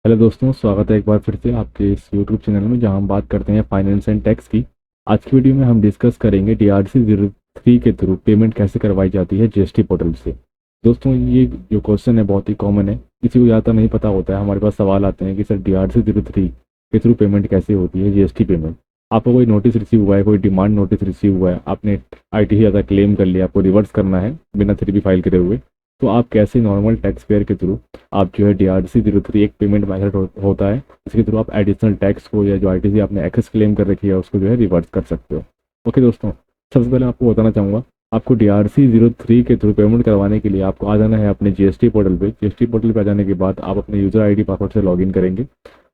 Hello दोस्तों, स्वागत है एक बार फिर से आपके इस यूट्यूब चैनल में जहां हम बात करते हैं फाइनेंस एंड टैक्स की। आज की वीडियो में हम डिस्कस करेंगे DRC 03 के थ्रू पेमेंट कैसे करवाई जाती है जीएसटी पोर्टल से। दोस्तों, ये जो क्वेश्चन है बहुत ही कॉमन है, किसी को ज़्यादा नहीं पता होता है। हमारे पास सवाल आते हैं कि सर DRC 03 के थ्रू पेमेंट कैसे होती है जीएसटी पेमेंट। आपको कोई नोटिस रिसीव हुआ है, कोई डिमांड नोटिस रिसीव हुआ है, आपने ITC ज़्यादा क्लेम कर लिया, आपको रिवर्स करना है बिना 3B फाइल करे हुए, तो आप कैसे नॉर्मल टैक्स पेयर के थ्रू आप जो है DRC 03 एक पेमेंट मेथड होता है, इसके थ्रू आप एडिशनल टैक्स को या जो ITC आपने एक्सेस क्लेम कर रखी है उसको जो है रिवर्स कर सकते हो। ओके दोस्तों, सबसे पहले आपको बताना चाहूँगा, आपको DRC 03 के थ्रू पेमेंट करवाने के लिए आपको आ जाना है अपने जीएसटी पोर्टल पे। जीएसटी पोर्टल पे आ जाने के बाद आप अपने यूज़र ID पासवर्ड से लॉगिन करेंगे।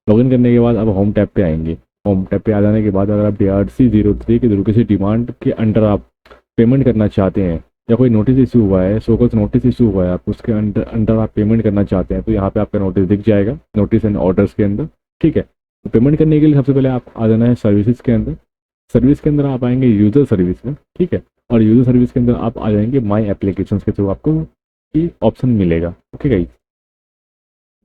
लॉगिन करने के बाद आप होम टैब पे आएंगे। होम टैब पे आ जाने के बाद अगर आप DRC 03 के थ्रू किसी डिमांड के अंडर आप पेमेंट करना चाहते हैं या कोई नोटिस इशू हुआ है, शोकॉज नोटिस इशू हुआ है, आप उसके अंडर अंडर आप पेमेंट करना चाहते हैं, तो यहाँ पे आपका नोटिस दिख जाएगा, नोटिस एंड ऑर्डर्स के अंदर। ठीक है, तो पेमेंट करने के लिए सबसे पहले आप आ जाना है सर्विसेज के अंदर। सर्विस के अंदर आप आएंगे यूज़र सर्विस में। ठीक है, और यूज़र सर्विस के अंदर आप आ जाएंगे माई एप्लीकेशन के थ्रू, आपको ये ऑप्शन मिलेगा। ओके गाइस,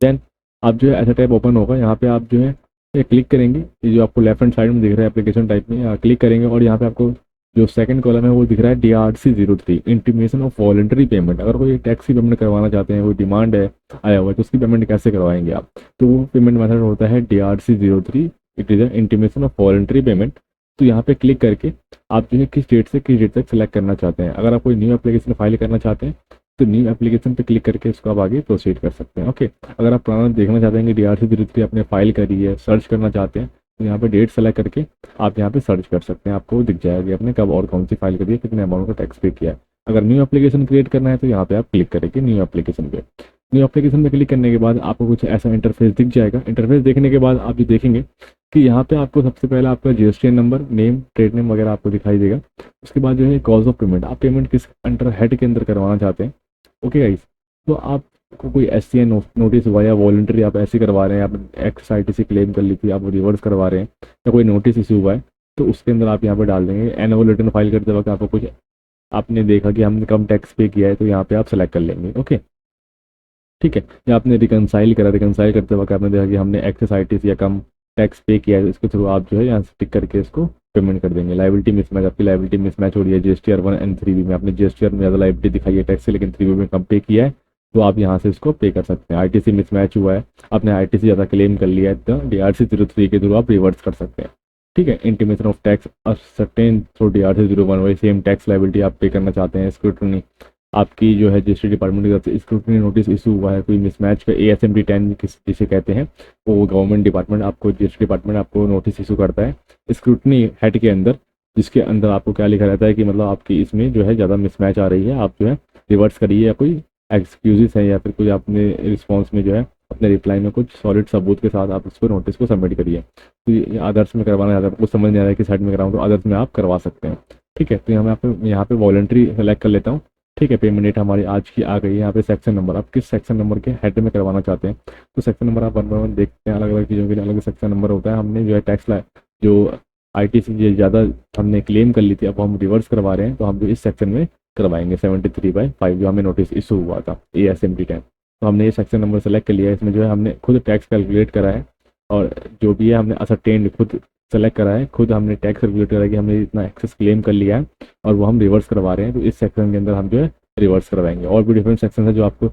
देन आप जो है ऐसा टैब ओपन होगा, यहाँ पे आप जो है ये क्लिक करेंगे, ये जो आपको लेफ्ट हैंड साइड में दिख रहा है एप्लीकेशन टाइप में, यहाँ क्लिक करेंगे और यहाँ पे आपको जो सेकंड कॉलम है वो दिख रहा है DRC 03 intimation of voluntary payment. अगर कोई टैक्स की पेमेंट करवाना चाहते हैं, कोई डिमांड है आया हुआ है, तो उसकी पेमेंट कैसे करवाएंगे आप, तो वो पेमेंट मेथड होता है DRC 03, it is intimation of voluntary payment. तो यहाँ पे क्लिक करके आप जो है किस डेट से किस डेट तक सेलेक्ट करना चाहते हैं। अगर आप कोई न्यू एप्लीकेशन फाइल करना चाहते हैं तो न्यू एप्लीकेशन पे क्लिक करके उसको आप आगे प्रोसीड कर सकते हैं। ओके, अगर आप पुराना देखना चाहते हैं कि DRC 03 आपने फाइल करी है, सर्च करना चाहते हैं, तो यहाँ पे डेट सेलेक्ट करके आप यहाँ पे सर्च कर सकते हैं, आपको दिख जाएगा कि आपने कब और कौन सी फाइल करी है, कितने अमाउंट का टैक्स पे किया है। अगर न्यू एप्लीकेशन क्रिएट करना है तो यहाँ पे आप क्लिक करेंगे न्यू एप्लीकेशन पे। न्यू एप्लीकेशन पे क्लिक करने के बाद आपको कुछ ऐसा इंटरफेस दिख जाएगा। इंटरफेस देखने के बाद आप ये देखेंगे कि यहाँ पे आपको सबसे पहले आपका GSTN number, name, trade name वगैरह आपको दिखाई देगा। उसके बाद जो है कॉज ऑफ पेमेंट, आप पेमेंट किस अंडर हेड के अंदर करवाना चाहते हैं। ओके गाइस, तो आपको कोई SCI नोटिस हुआ या वॉलंटरी आप ऐसे करवा रहे हैं, आप XITC क्लेम कर ली थी, आप रिवर्स करवा रहे हैं, या कोई नोटिस इशू हुआ है, तो उसके अंदर आप यहाँ पे डाल देंगे। एनुअल रिटर्न फाइल करते वक्त आपको कुछ आपने देखा कि हमने कम टैक्स पे किया है, तो यहाँ पे आप सेलेक्ट कर लेंगे। ओके, ठीक है, या आपने रिकनसाइल करा, रिकनसाइल करते वक्त आपने देखा कि हमने XITC या कम टैक्स पे किया है, तो इसके थ्रू आप जो है यहाँ से टिक करके इसको पेमेंट कर देंगे। लाइबिलिटी मिसमैच, आपकी लाइबिलिटी मिसमैच हो रही है GSTR 1 एंड 3B में, आपने GSTR में ज़्यादा लाइबिलिटी दिखाई है टैक्स से, लेकिन 3B में कम पे किया है, तो आप यहाँ से इसको पे कर सकते हैं। ITC मिसमैच हुआ है, आपने ITC ज़्यादा क्लेम कर लिया है, तो DRC 03 के थ्रू आप रिवर्स कर सकते हैं। ठीक है, intimation of tax certain through DRC 01, वही सेम टैक्स लाइबिलिटी आप पे करना चाहते हैं। स्क्रूटनी, आपकी जो है जीएसटी डिपार्टमेंट की तरफ से स्क्रूटनी नोटिस इशू हुआ है, कोई मिसमैच का ASMD 10 जिसे कहते हैं, वो गवर्नमेंट डिपार्टमेंट आपको, जीएसटी डिपार्टमेंट आपको नोटिस इशू करता है स्क्रूटनी हेड के अंदर, जिसके अंदर आपको क्या लिखा रहता है कि मतलब आपकी इसमें जो है ज़्यादा मिसमैच आ रही है, आप जो है रिवर्स करिए, या कोई एक्सक्यूजेस है या फिर कोई आपने रिस्पॉन्स में जो है अपने रिप्लाई में कुछ सॉलिड सबूत के साथ आप उसको नोटिस को सबमिट करिए। तो ये अदर्स में करवाना ज़्यादा कुछ समझ नहीं आ रहा है कि साइड में कराऊँ, तो अदर्स में आप करवा सकते हैं। ठीक है, तो यहाँ पे वॉलंटरी सेलेक्ट कर लेता हूँ। ठीक है, पेमेंट डेट हमारी आज की आ गई है। यहाँ पे सेक्शन नंबर, आप किस सेक्शन नंबर के हेड में करवाना चाहते हैं, तो सेक्शन नंबर आप 1 बाय 1 देखते हैं, अलग अलग चीज़ों के लिए अलग सेक्शन नंबर होता है। हमने जो है टैक्स जो ITC जो ज़्यादा हमने क्लेम कर ली थी, अब हम रिवर्स करवा रहे हैं, तो हम जो इस सेक्शन में करवाएंगे 73/5 जो हमें नोटिस इशू हुआ था ASMD 10। तो हमने ये सेक्शन नंबर सेलेक्ट कर लिया है, इसमें जो है हमने खुद टैक्स कैलकुलेट करा है, और जो भी है हमने असरटेन खुद सेलेक्ट करा है, खुद हमने टैक्स कैलकुलेट करा है कि हमने इतना एक्सेस क्लेम कर लिया है और वो हम रिवर्स करवा रहे हैं, तो इस सेक्शन के अंदर हम जो है रिवर्स करवाएंगे। और भी डिफरेंट सेक्शन है जो आपको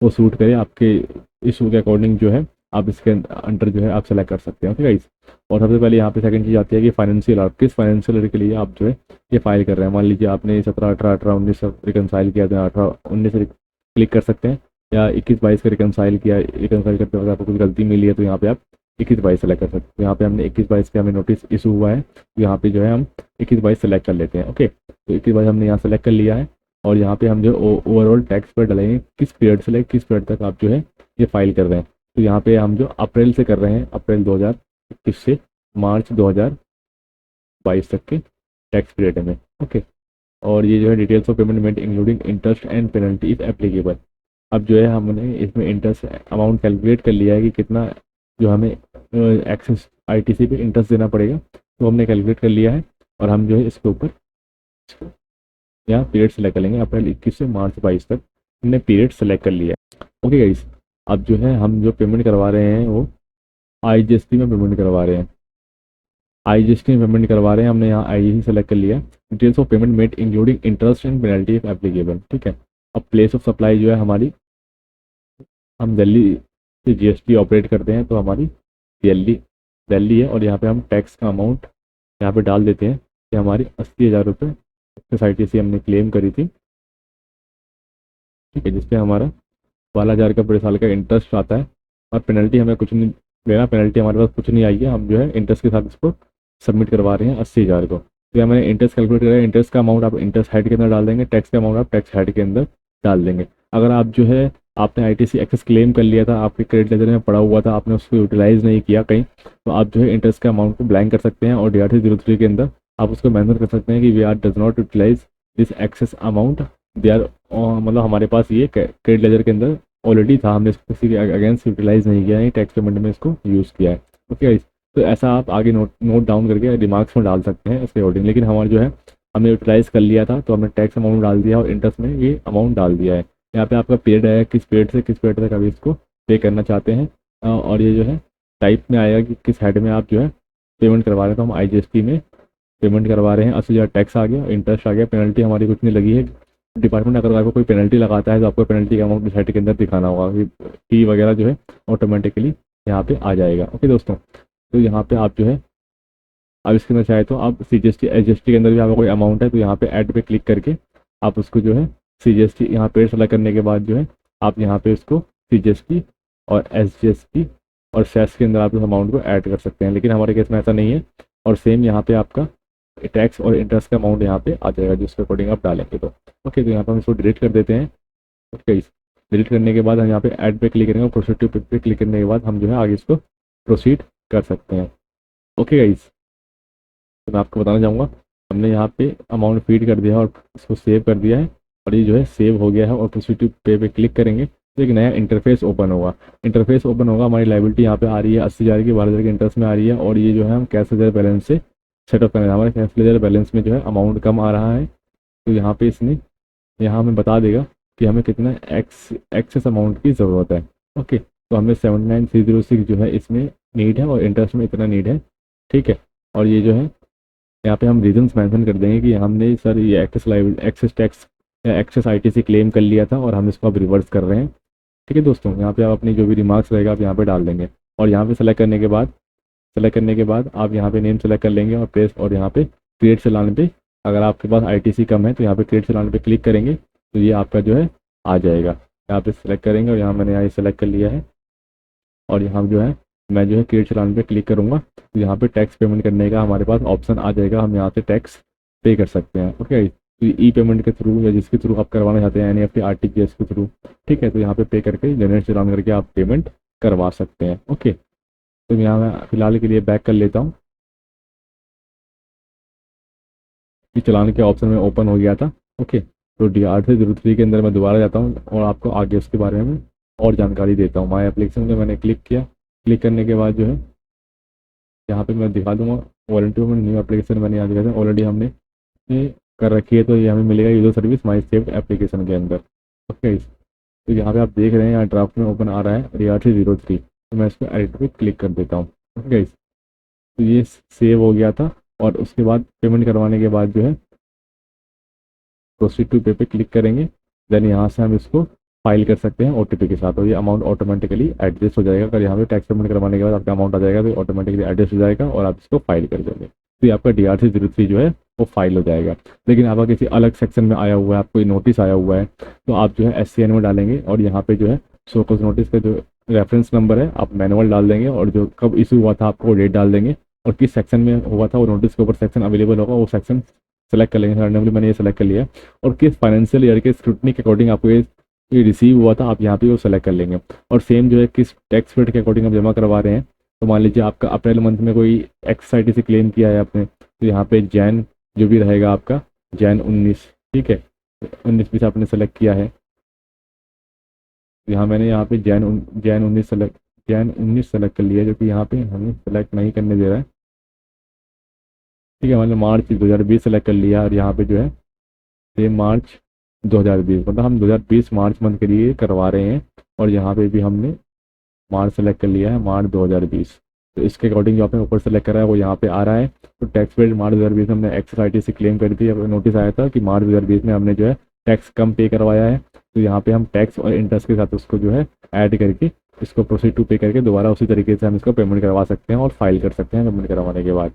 वो सूट करे, आपके इशू के अकॉर्डिंग जो है आप इसके अंडर जो है आप सेलेक्ट कर सकते हैं। ओके गाइस, और सबसे पहले यहाँ पे सेकंड चीज़ आती है कि फाइनेंशियल ईयर, किस फाइनेंशियल ईयर के लिए आप जो है ये फाइल कर रहे हैं। मान लीजिए आपने 17, 18, 18, 19 रिकनसाइल किया, तो 18, 19 से क्लिक कर सकते हैं, या 21, 22 का रिकनसाइल किया, रिकनसाइल करते वक्त आपको कुछ गलती मिली है, तो यहाँ पे आप 21, 22 सेलेक्ट कर सकते हैं। यहाँ पे हमने 21, 22 के हमें नोटिस इशू हुआ है, तो यहाँ पे जो है हम 21, 22 सेलेक्ट कर लेते हैं। ओके, तो 21, 22 हमने यहाँ सेलेक्ट कर लिया है, और यहाँ पे हम जो ओवरऑल टैक्स पर डालेंगे, किस पीरियड से लेकर किस पीरियड तक आप जो है ये फाइल कर रहे हैं। तो यहाँ पे हम जो अप्रैल से कर रहे हैं, अप्रैल 2021 से मार्च 2022 तक के टैक्स पीरियड में। ओके, और ये जो है details of payment made including interest and penalty if applicable. अब जो है हमने इसमें इंटरेस्ट अमाउंट कैलकुलेट कर लिया है कि कितना जो हमें एक्सेस ITC पे इंटरेस्ट देना पड़ेगा, तो हमने कैलकुलेट कर लिया है, और हम जो है इसके ऊपर यहाँ पीरियड सेलेक्ट कर लेंगे, अप्रैल 21 से मार्च 22 तक हमने पीरियड सेलेक्ट कर लिया है। ओके गाइस, अब जो है हम जो पेमेंट करवा रहे हैं वो आईजीएसटी में पेमेंट करवा रहे हैं। आईजीएसटी में पेमेंट करवा रहे हैं, हमने यहाँ आईजीएसटी सेलेक्ट कर लिया। Details of payment made including interest and penalty if applicable, ठीक है। अब प्लेस ऑफ सप्लाई जो है हमारी, हम दिल्ली से जीएसटी ऑपरेट करते हैं तो हमारी दिल्ली दिल्ली है। और यहाँ पे हम टैक्स का अमाउंट यहाँ पे डाल देते हैं कि हमारी 80,000 रुपये सोसाइटी से हमने क्लेम करी थी, ठीक है, जिसपे हमारा 12,000 का पूरे साल का इंटरेस्ट आता है। और पेनल्टी हमें कुछ नहीं लेना, पेनल्टी हमारे पास कुछ नहीं आई है, हम जो है इंटरेस्ट के साथ इसको सबमिट करवा रहे हैं 80,000 को। तो यहाँ मैंने इंटरेस्ट कैलकुलेट करा है, इंटरेस्ट का अमाउंट आप इंटरेस्ट हेड के अंदर डाल देंगे, टैक्स का अमाउंट आप टैक्स हेड के अंदर डाल देंगे। अगर आप जो है आपने आईटीसी एक्सेस क्लेम कर लिया था, आपके क्रेडिट लेजर में पड़ा हुआ था, आपने उसको यूटिलाइज नहीं किया कहीं, तो आप जो है इंटरेस्ट के अमाउंट को ब्लैंक कर सकते हैं और DRT03 के अंदर आप उसको मेंशन कर सकते हैं कि we are does not utilise this excess amount, they are, मतलब हमारे पास ये क्रेडिट लेजर के अंदर ऑलरेडी था, हमने इसको किसी के अगेंस्ट यूटिलाइज नहीं किया है, टैक्स पेमेंट में इसको यूज़ किया है। ओके, तो ऐसा आप आगे नोट डाउन करके रिमार्क्स में डाल सकते हैं इसके अकॉर्डिंग। लेकिन हमारा जो है हमने यूटिलाइज कर लिया था तो हमने टैक्स अमाउंट डाल दिया और इंटरेस्ट में ये अमाउंट डाल दिया है। यहाँ पे आपका पीरियड है, किस पीरियड से किस पीरियड तक अभी इसको पे करना चाहते हैं, और ये जो है टाइप में आएगा कि किस हेड में आप जो है पेमेंट करवा रहे हैं। तो हम आईजीएसटी में पेमेंट करवा रहे हैं, 80,000 टैक्स आ गया, इंटरेस्ट आ गया, पेनल्टी हमारी कुछ नहीं लगी है। डिपार्टमेंट अगर आपको कोई पेनल्टी लगाता है तो आपको पेनल्टी का अमाउंट हेड के अंदर दिखाना होगा, फी वगैरह जो है ऑटोमेटिकली यहाँ पे आ जाएगा। ओके दोस्तों, तो यहाँ पे आप जो है अब इसके अंदर चाहे तो आप CGST SGST के अंदर भी आपका कोई अमाउंट है तो यहाँ पे ऐड पे क्लिक करके आप उसको जो है CGST यहाँ पे सेलेक्ट करने के बाद जो है आप यहाँ पे उसको CGST और SGST और सेस के अंदर आप उस अमाउंट को ऐड कर सकते हैं। लेकिन हमारे केस में ऐसा नहीं है। और सेम यहाँ पे आपका टैक्स और इंटरेस्ट का अमाउंट यहाँ पे आ जाएगा जिसके अकॉर्डिंग आप डालेंगे। तो ओके, तो यहाँ पे हम इसको डिलीट कर देते हैं। ओके, डिलीट करने के बाद हम यहाँ पे ऐड पे क्लिक करेंगे और प्रोसीड पे क्लिक करने के बाद हम जो है आगे इसको प्रोसीड कर सकते हैं। ओके गाइस, तो मैं आपको बताना चाहूँगा हमने यहाँ पे अमाउंट फीड कर दिया है और इसको सेव कर दिया है और ये जो है सेव हो गया है। और प्रोसीड पे क्लिक करेंगे तो एक नया इंटरफेस ओपन होगा। इंटरफेस ओपन होगा, हमारी लाइबिलिटी यहाँ पे आ रही है 80,000 की, 12,000 के इंटरेस्ट में आ रही है। और ये जो है हम कैश लेजर बैलेंस से सेटअप करें, हमारे कैश लेजर बैलेंस में जो है अमाउंट कम आ रहा है तो यहाँ पे इसने यहाँ हमें बता देगा कि हमें कितना एक्सेस अमाउंट की ज़रूरत है। ओके, तो हमें 79,306 जो है इसमें नीड है और इंटरेस्ट में इतना नीड है, ठीक है। और ये जो है यहाँ पे हम रीजंस मेंशन कर देंगे कि हमने सर ये एक्सेस टैक्स या एक्सेस आईटीसी क्लेम कर लिया था और हम इसको अब रिवर्स कर रहे हैं, ठीक है दोस्तों। यहाँ पे आप अपनी जो भी रिमार्क्स रहेगा आप यहाँ पे डाल देंगे और यहाँ पे सेलेक्ट करने के बाद आप यहाँ पे नेम सेलेक्ट कर लेंगे और प्लेस और यहाँ पे क्रिएट चलाने पे अगर आपके पास आईटीसी कम है तो यहाँ पे क्रिएट चलाने पे क्लिक करेंगे तो ये आपका जो है आ जाएगा। यहाँ पे सेलेक्ट करेंगे और यहाँ मैंने यहाँ सेलेक्ट कर लिया है और यहाँ जो है मैं जो है क्रिएट चलान पे क्लिक करूँगा तो यहाँ पे टैक्स पेमेंट करने का हमारे पास ऑप्शन आ जाएगा, हम यहाँ से टैक्स पे कर सकते हैं। ओके, तो ई पेमेंट के थ्रू या जिसके थ्रू आप करवाना चाहते हैं NEFT RTGS के थ्रू, ठीक है, तो यहाँ पे पे करके जनरेट चलान करके आप पेमेंट करवा सकते हैं। ओके, तो यहाँ मैं फिलहाल के लिए बैक कर लेता हूँ कि चलान के ऑप्शन में ओपन हो गया था। ओके, तो DRT03 के अंदर मैं दोबारा जाता हूँ और आपको आगे उसके बारे में और जानकारी देता हूँ। माई एप्लीकेशन में मैंने क्लिक किया, क्लिक करने के बाद जो है यहाँ पे मैं दिखा दूंगा वारंटी में न्यू एप्लीकेशन मैंने यहाँ दिखा था ऑलरेडी हमने ये कर रखी है तो ये हमें मिलेगा यूजर सर्विस माई सेव्ड एप्लीकेशन के अंदर। ओके, तो यहाँ पे आप देख रहे हैं यहाँ ड्राफ्ट में ओपन आ रहा है DRT03, तो मैं इसको एडिट पे क्लिक कर देता हूँ। ओके, तो ये सेव हो गया था और उसके बाद पेमेंट करवाने के बाद जो है प्रोसीड टू पे क्लिक करेंगे, देन यहाँ से हम इसको फाइल कर सकते हैं OTP के साथ और ये अमाउंट ऑटोमेटिकली एडजस्ट हो जाएगा। अगर यहाँ पे टैक्स पेमेंट करवाने के बाद आपका अमाउंट आ जाएगा तो ऑटोमेटिकली एडजस्ट हो जाएगा और आप इसको फाइल कर देंगे तो ये आपका DRT03 जो है वो फाइल हो जाएगा। लेकिन आपका किसी अलग सेक्शन में आया हुआ है, आपको नोटिस आया हुआ है तो आप जो है SCN में डालेंगे और यहाँ पे जो है शो कॉज नोटिस का जो रेफरेंस नंबर है आप मैनुअल डाल देंगे और जो कब इशू हुआ था आपको डेट डाल देंगे और किस सेक्शन में हुआ था वो नोटिस के ऊपर सेक्शन अवेलेबल होगा वो सेक्शन सेलेक्ट कर लेंगे। रैंडमली मैंने ये सेलेक्ट कर लिया और किस फाइनेंशियल ईयर के स्क्रूटनी के अकॉर्डिंग आपको ये रिसीव हुआ था आप यहाँ पे वो सेलेक्ट कर लेंगे। और सेम जो है किस टैक्स रेट के अकॉर्डिंग आप जमा करवा रहे हैं, तो मान लीजिए आपका अप्रैल मंथ में कोई एक्साइटी से क्लेम किया है आपने तो यहाँ पे जैन जो भी रहेगा आपका जैन 19, ठीक है, 19-20 आपने सेलेक्ट किया है। यहाँ मैंने यहाँ पे जैन 19 सेलेक्ट कर लिया जो कि यहाँ पे हमें सेलेक्ट नहीं करने दे रहा है, ठीक है। मैंने मार्च 2020 सेलेक्ट कर लिया और यहाँ पे जो है ये मार्च 2020 मतलब हम 2020 मार्च मंथ के लिए करवा रहे हैं और यहाँ पे भी हमने मार्च सेलेक्ट कर लिया है, मार्च 2020। तो इसके अकॉर्डिंग जो आपने ऊपर सेलेक्ट करा है वो यहाँ पे आ रहा है। तो टैक्स पेड मार्च 2020 में हमने एक्सेस आईटी से क्लेम कर दी। अब नोटिस आया था कि मार्च 2020 में हमने जो है टैक्स कम पे करवाया है, तो यहाँ पे हम टैक्स और इंटरेस्ट के साथ उसको जो है ऐड करके इसको प्रोसीड टू पे करके दोबारा उसी तरीके से हम इसको पेमेंट करवा सकते हैं और फाइल कर सकते हैं पेमेंट करवाने के बाद।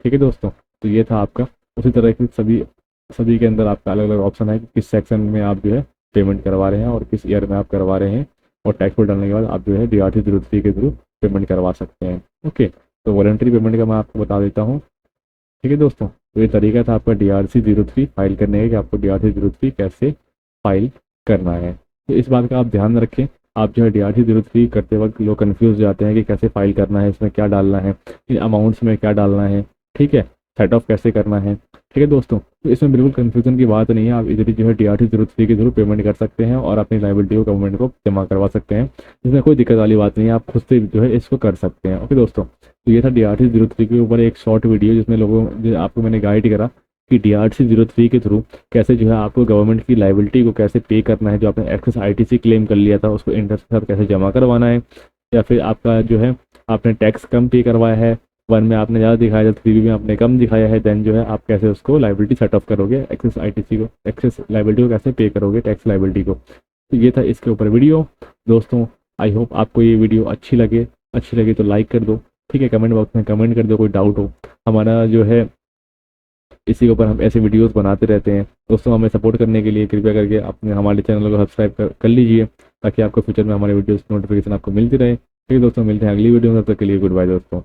ठीक है दोस्तों, तो ये था आपका। उसी तरह की सभी सभी के अंदर आपका अलग अलग ऑप्शन है कि किस सेक्शन में आप जो है पेमेंट करवा रहे हैं और किस ईयर में आप करवा रहे हैं, और टैक्स को डालने के बाद आप जो है DRT 03 के थ्रू पेमेंट करवा सकते हैं। ओके, तो वॉलंटरी पेमेंट का मैं आपको बता देता हूँ। ठीक है दोस्तों, तो ये तरीका था आपका DRC 03 फाइल करने का कि आपको DRC 03 कैसे फाइल करना है। तो इस बात का आप ध्यान रखें। आप जो है DRC 03 करते वक्त लोग कन्फ्यूज हो जाते हैं कि कैसे फाइल करना है, इसमें क्या डालना है, इन अमाउंट्स में क्या डालना है, ठीक है, सेट ऑफ कैसे करना है। ठीक है दोस्तों, तो इसमें बिल्कुल कन्फ्यूजन की बात नहीं है। आप इधर जो है DRT 03 के थ्रू पेमेंट कर सकते हैं और अपनी लाइबिलिटी को गवर्नमेंट को जमा करवा सकते हैं। इसमें कोई दिक्कत वाली बात नहीं है, आप खुद से जो है इसको कर सकते हैं। ओके दोस्तों, तो ये था DRT 03 के ऊपर एक शॉर्ट वीडियो जिसमें आपको मैंने गाइड करा कि DRC 03 के थ्रू कैसे जो है आपको गवर्नमेंट की लाइबिलिटी को कैसे पे करना है, जो आपने एक्सेस आईटीसी क्लेम कर लिया था उसको इंटरेस्ट के साथ कैसे जमा करवाना है, या फिर आपका जो है आपने टैक्स कम पे करवाया है, 1 में आपने ज़्यादा दिखाया था, 3 में आपने कम दिखाया है, देन जो है आप कैसे उसको लाइबिलिटी सेट ऑफ करोगे, एक्सेस आईटीसी को, एक्सेस लाइबिलिटी को कैसे पे करोगे, टैक्स लाइबिलिटी को। तो ये था इसके ऊपर वीडियो दोस्तों। आई होप आपको ये वीडियो अच्छी लगे तो लाइक कर दो। ठीक है, कमेंट बॉक्स में कमेंट कर दो कोई डाउट हो। हमारा जो है इसी के ऊपर हम ऐसे वीडियोस बनाते रहते हैं दोस्तों। हमें सपोर्ट करने के लिए कृपया करके अपने हमारे चैनल को सब्सक्राइब कर लीजिए, ताकि आपको फ्यूचर में हमारे वीडियोस नोटिफिकेशन आपको मिलती रहे। ठीक है दोस्तों, मिलते हैं अगली वीडियो में, तब तक के लिए गुड बाय दोस्तों।